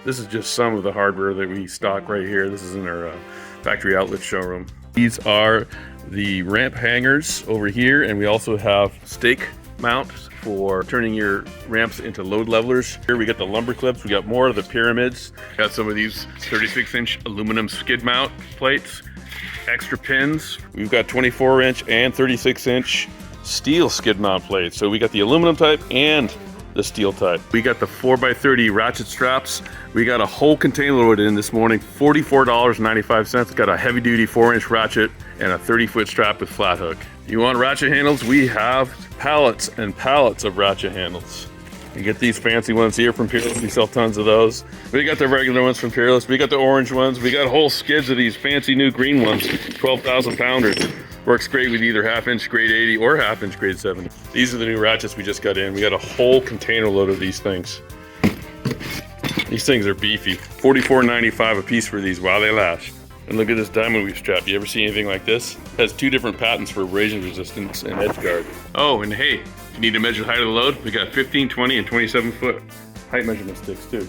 This is just some of the hardware that we stock right here. This is in our factory outlet showroom. These are the ramp hangers over here, and we also have stake mounts for turning your ramps into load levelers. Here we got the lumber clips, we got more of the pyramids, got some of these 36-inch aluminum skid mount plates, extra pins. We've got 24-inch and 36-inch steel skid mount plates. So we got the aluminum type and the steel type. We got the 4x30 ratchet straps. We got a whole container load in this morning, $44.95. Got a heavy duty 4-inch ratchet and a 30-foot strap with flat hook. You want ratchet handles? We have pallets and pallets of ratchet handles. You get these fancy ones here from Peerless. We sell tons of those. We got the regular ones from Peerless. We got the orange ones. We got whole skids of these fancy new green ones, 12,000 pounders. Works great with either 1/2-inch grade 80 or 1/2-inch grade 70. These are the new ratchets we just got in. We got a whole container load of these things. These things are beefy. $44.95 a piece for these while they last. And look at this diamond weave strap. You ever see anything like this? It has 2 different patents for abrasion resistance and edge guard. Oh, and hey, if you need to measure the height of the load, we got 15, 20, and 27 foot height measurement sticks too.